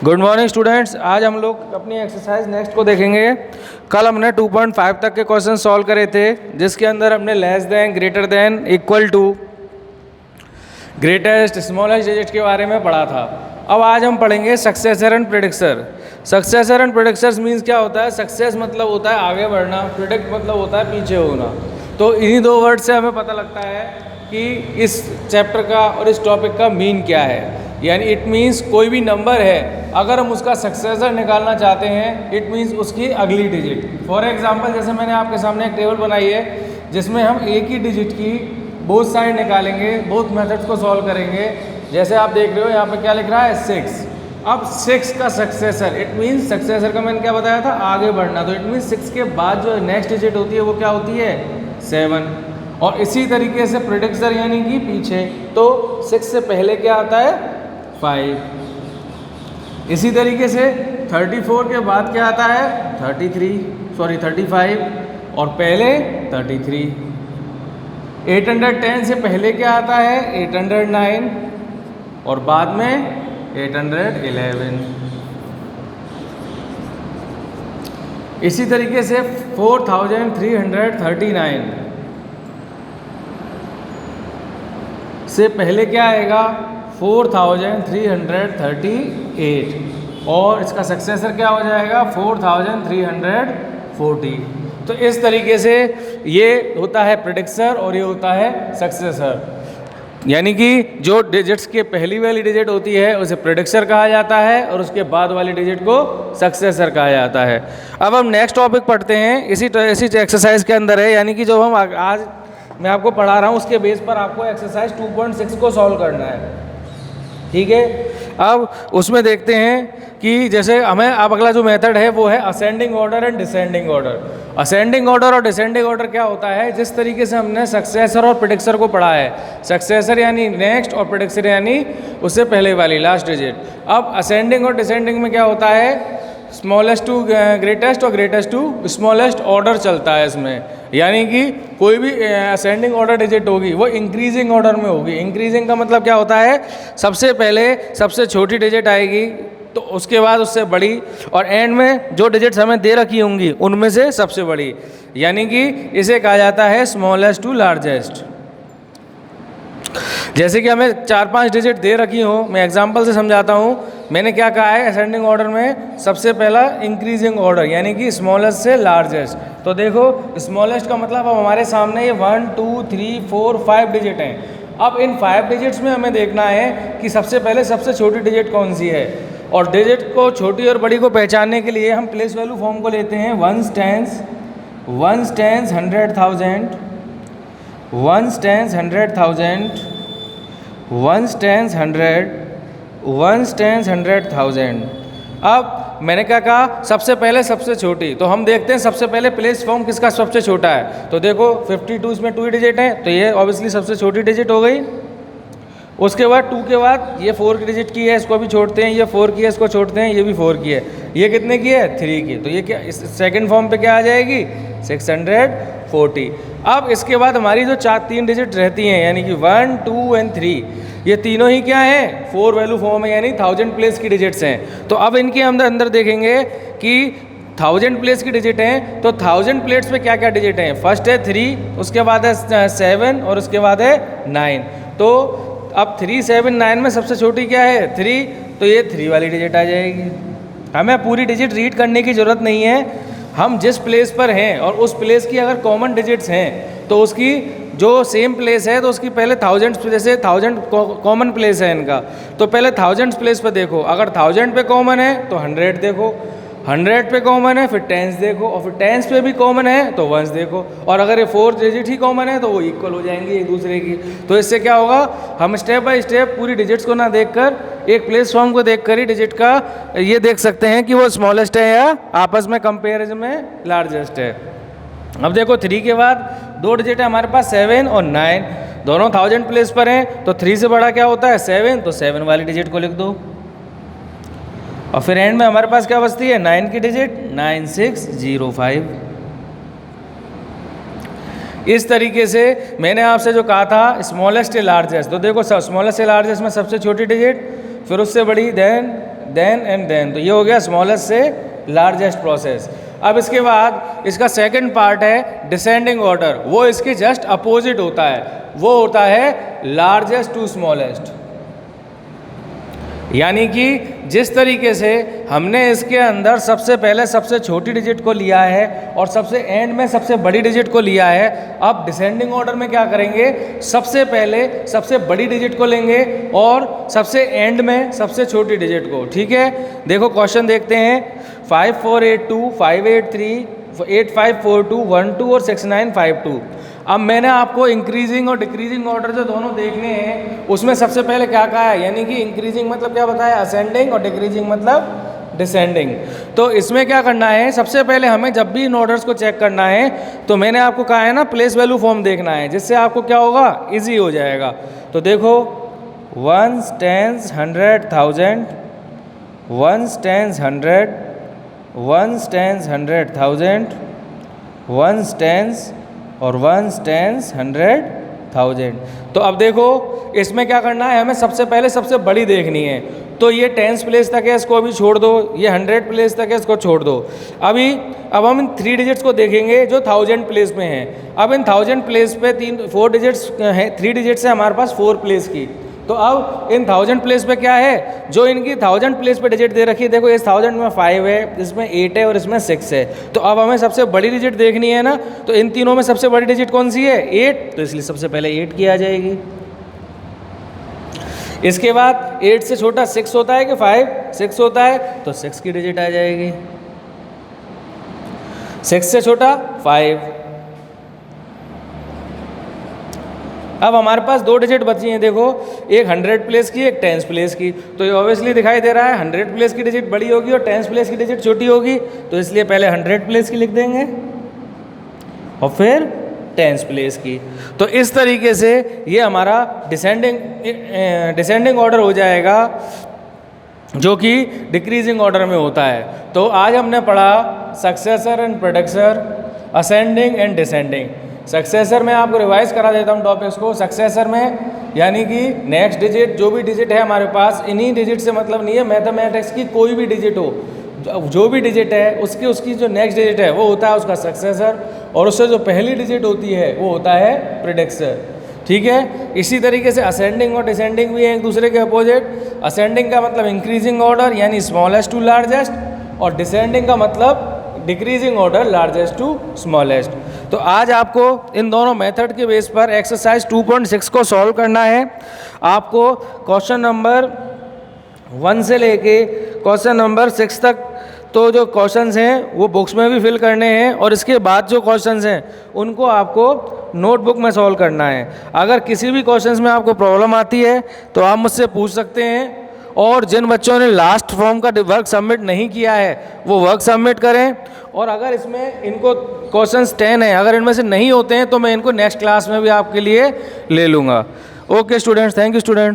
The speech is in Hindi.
Good morning students. आज हम लोग अपनी एक्सरसाइज नेक्स्ट को देखेंगे। कल हमने 2.5 तक के क्वेश्चन सॉल्व करे थे, जिसके अंदर हमने less than, greater than, equal to, greatest, smallest digit के बारे में पढ़ा था। अब आज हम पढ़ेंगे successor and predecessor. Successor and predecessor means क्या होता है? सक्सेस मतलब होता है आगे बढ़ना, प्रेडिक्ट मतलब होता है पीछे होना। तो इन्हीं दो वर्ड से हमें पता लगता है कि इस चैप्टर का और इस टॉपिक का मीन क्या है। यानी इट मीन्स कोई भी नंबर है, अगर हम उसका सक्सेसर निकालना चाहते हैं, इट मीन्स उसकी अगली डिजिट। फॉर एग्जांपल, जैसे मैंने आपके सामने एक टेबल बनाई है जिसमें हम एक ही डिजिट की बोथ साइड निकालेंगे, बोथ मेथड्स को सॉल्व करेंगे। जैसे आप देख रहे हो यहाँ पे क्या लिख रहा है? 6। अब 6 का सक्सेसर, इट मीन्स सक्सेसर का मैंने क्या बताया था? आगे बढ़ना। तो इट मीन्स 6 के बाद जो नेक्स्ट डिजिट होती है वो क्या होती है? 7। और इसी तरीके से प्रेडिक्सर यानी कि पीछे, तो 6 से पहले क्या आता है? 5। इसी तरीके से 34 के बाद क्या आता है? 35 और पहले 33। 810 से पहले क्या आता है? 809 और बाद में 811। इसी तरीके से 4339 से पहले क्या आएगा? 4338 और इसका सक्सेसर क्या हो जाएगा? 4340। तो इस तरीके से ये होता है प्रेडिक्सर और ये होता है सक्सेसर। यानी कि जो डिजिट्स के पहली वाली डिजिट होती है उसे प्रेडिक्सर कहा जाता है और उसके बाद वाली डिजिट को सक्सेसर कहा जाता है। अब हम नेक्स्ट टॉपिक पढ़ते हैं, इसी एक्सरसाइज के अंदर है। यानी कि जो हम आज मैं आपको पढ़ा रहा हूँ उसके बेस पर आपको एक्सरसाइज 2.6 को सॉल्व करना है। ठीक है, अब उसमें देखते हैं कि जैसे हमें अब अगला जो मेथड है वो है ascending order and descending order. Ascending order और डिसेंडिंग ऑर्डर क्या होता है? जिस तरीके से हमने सक्सेसर और प्रेडिक्सर को पढ़ा है, सक्सेसर यानी नेक्स्ट और प्रेडिक्सर यानी उससे पहले वाली लास्ट डिजिट। अब असेंडिंग और डिसेंडिंग में क्या होता है? स्मॉलेस्ट टू ग्रेटेस्ट और ग्रेटेस्ट टू स्मॉलेस्ट ऑर्डर चलता है इसमें। यानी कि कोई भी असेंडिंग ऑर्डर डिजिट होगी वो इंक्रीजिंग ऑर्डर में होगी। इंक्रीजिंग का मतलब क्या होता है? सबसे पहले सबसे छोटी डिजिट आएगी, तो उसके बाद उससे बड़ी, और एंड में जो डिजिट्स हमें दे रखी होंगी उनमें से सबसे बड़ी। यानी कि इसे कहा जाता है स्मॉलेस्ट टू लार्जेस्ट। जैसे कि हमें 4-5 डिजिट दे रखी हो, मैं एग्जांपल से समझाता हूँ। मैंने क्या कहा है? असेंडिंग ऑर्डर में सबसे पहला इंक्रीजिंग ऑर्डर यानी कि स्मॉलेस्ट से लार्जेस्ट। तो देखो स्मॉलेस्ट का मतलब अब हमारे सामने ये 1 2 3 4 5 डिजिट हैं। अब इन 5 डिजिट्स में हमें देखना है कि सबसे पहले सबसे छोटी डिजिट कौन सी है। और डिजिट को छोटी और बड़ी को पहचानने के लिए हम प्लेस वैल्यू फॉर्म को लेते हैं। 1s, 10s, 100,000, 1s, 100,000, 1s, 100, 1s, 100,000। अब मैंने क्या कहा? सबसे पहले सबसे छोटी। तो हम देखते हैं सबसे पहले प्लेस फॉर्म किसका सबसे छोटा है। तो देखो 52 इसमें 2 डिजिट है, तो ये ऑब्वियसली सबसे छोटी डिजिट हो गई। उसके बाद 2 के बाद ये 4 की डिजिट की है, इसको भी छोड़ते हैं। ये 4 की है, इसको छोड़ते हैं। ये भी 4 की है। ये कितने की है? 3 की। तो ये क्या इस सेकंड फॉर्म पे क्या आ जाएगी? 640। अब इसके बाद हमारी जो 3 डिजिट रहती हैं यानी कि 1 2 एंड 3, ये तीनों ही क्या है? 4 वैल्यू फॉर्म है, यानी 1000 प्लेस की डिजिट्स हैं। तो अब इनके अंदर देखेंगे कि 1000 प्लेस की डिजिट हैं, तो 1000 प्लेट्स पे क्या क्या डिजिट हैं? फर्स्ट है 3, उसके बाद है 7 और उसके बाद है 9। तो अब 3 7 9 में सबसे छोटी क्या है? 3। तो ये 3 वाली डिजिट आ जाएगी। हमें पूरी डिजिट रीड करने की ज़रूरत नहीं है। हम जिस प्लेस पर हैं और उस प्लेस की अगर कॉमन डिजिट्स हैं तो उसकी जो सेम प्लेस है तो उसकी पहले 1000, जैसे 1000 कॉमन प्लेस है इनका, तो पहले 1000 प्लेस पे देखो। अगर 1000 पे कॉमन है तो 100 देखो, 100 पे कॉमन है फिर 10s देखो, और फिर 10s पे भी कॉमन है तो 1s देखो। और अगर ये 4 डिजिट ही कॉमन है तो वो इक्वल हो जाएंगी एक दूसरे की। तो इससे क्या होगा? हम स्टेप बाय स्टेप पूरी डिजिट्स को ना देखकर एक प्लेस फॉर्म को देखकर ही डिजिट का ये देख सकते हैं कि वो स्मॉलेस्ट है या आपस में कंपेरिजन में लार्जेस्ट है। अब देखो 3 के बाद 2 डिजिट है हमारे पास 7 और 9, दोनों 1000 प्लेस पर हैं। तो 3 से बड़ा क्या होता है? 7, तो 7 वाली डिजिट को लिख दो। और फिर एंड में हमारे पास क्या बचती है? 9 की डिजिट, 9605। इस तरीके से मैंने आपसे जो कहा था स्मॉलेस्ट से लार्जेस्ट, तो देखो स्मॉलेस्ट से लार्जेस्ट में सबसे छोटी डिजिट, फिर उससे बड़ी, देन देन। तो ये हो गया स्मॉलेस्ट से लार्जेस्ट प्रोसेस। अब इसके बाद इसका सेकंड पार्ट है डिसेंडिंग ऑर्डर, वो इसके जस्ट अपोजिट होता है, वो होता है लार्जेस्ट टू स्मॉलेस्ट। यानी कि जिस तरीके से हमने इसके अंदर सबसे पहले सबसे छोटी डिजिट को लिया है और सबसे एंड में सबसे बड़ी डिजिट को लिया है, अब डिसेंडिंग ऑर्डर में क्या करेंगे, सबसे पहले सबसे बड़ी डिजिट को लेंगे और सबसे एंड में सबसे छोटी डिजिट को। ठीक है, देखो क्वेश्चन देखते हैं। 5482, 583, 8542, 12 और 6952। अब मैंने आपको इंक्रीजिंग और डिक्रीजिंग ऑर्डर जो दोनों देखने हैं, उसमें सबसे पहले क्या कहा है, यानी कि इंक्रीजिंग मतलब क्या बताया, असेंडिंग, और डिक्रीजिंग मतलब डिसेंडिंग। तो इसमें क्या करना है, सबसे पहले हमें जब भी इन ऑर्डर्स को चेक करना है तो मैंने आपको कहा है ना प्लेस वैल्यू फॉर्म देखना है, जिससे आपको क्या होगा, ईजी हो जाएगा। तो देखो 1s, 10s, 100, 1000, 1s, 10s, 100, 1s, 10s, 100, 1000, 1s, 10s और 1s, 10s, 100, 1000। तो अब देखो इसमें क्या करना है, हमें सबसे पहले सबसे बड़ी देखनी है। तो ये 10s प्लेस तक है, इसको अभी छोड़ दो, ये 100 प्लेस तक है, इसको छोड़ दो। अब हम इन 3 डिजिट्स को देखेंगे जो 1000 प्लेस में हैं। अब इन 1000 प्लेस पे 4 डिजिट्स हैं, 3 डिजिट्स है हमारे पास 4 प्लेस की। तो अब इन 1000 प्लेस पे क्या है, जो इनकी 1000 प्लेस पे डिजिट दे रखी है, देखो इस 1000 में 5 है, इसमें 8 है और इसमें 6 है। तो अब हमें सबसे बड़ी डिजिट देखनी है ना, तो इन तीनों में सबसे बड़ी डिजिट कौन सी है, 8, तो इसलिए सबसे पहले 8 की आ जाएगी। इसके बाद 8 से छोटा 6 होता है कि 5, 6 होता है, तो 6 की डिजिट आ जाएगी। 6 से छोटा 5। अब हमारे पास 2 डिजिट बची हैं, देखो एक 100 प्लेस की, एक 10s प्लेस की। तो ये ऑब्वियसली दिखाई दे रहा है 100 प्लेस की डिजिट बड़ी होगी और 10s प्लेस की डिजिट छोटी होगी, तो इसलिए पहले 100 प्लेस की लिख देंगे और फिर 10s प्लेस की। तो इस तरीके से ये हमारा डिसेंडिंग ऑर्डर हो जाएगा, जो कि डिक्रीजिंग ऑर्डर में होता है। तो आज हमने पढ़ा successor and predecessor, ascending and descending. Successor में आपको रिवाइज करा देता हूँ टॉपिक्स को। सक्सेसर में यानी कि नेक्स्ट डिजिट, जो भी डिजिट है हमारे पास, इन्हीं डिजिट से मतलब नहीं है, मैथमेटिक्स की कोई भी डिजिट हो, जो भी डिजिट है उसकी जो नेक्स्ट डिजिट है वो होता है उसका सक्सेसर, और उससे जो पहली डिजिट होती है वो होता है प्रेडिक्सर। ठीक है, इसी तरीके से असेंडिंग और डिसेंडिंग भी है एक दूसरे के अपोजिट। असेंडिंग का मतलब इंक्रीजिंग ऑर्डर यानी स्मॉलेस्ट टू लार्जेस्ट, और डिसेंडिंग का मतलब decreasing order largest to smallest. तो आज आपको इन दोनों मेथड के बेस पर एक्सरसाइज 2.6 को सॉल्व करना है। आपको क्वेश्चन नंबर 1 से लेके क्वेश्चन नंबर 6 तक तो जो क्वेश्चंस हैं वो बुक्स में भी फिल करने हैं, और इसके बाद जो क्वेश्चंस हैं उनको आपको नोटबुक में सॉल्व करना है। अगर किसी भी क्वेश्चंस में आपको प्रॉब्लम आती है तो आप मुझसे पूछ सकते हैं, और जिन बच्चों ने लास्ट फॉर्म का वर्क सबमिट नहीं किया है वो वर्क सबमिट करें। और अगर इसमें इनको क्वेश्चंस 10 हैं, अगर इनमें से नहीं होते हैं तो मैं इनको नेक्स्ट क्लास में भी आपके लिए ले लूँगा। Okay students, thank you students.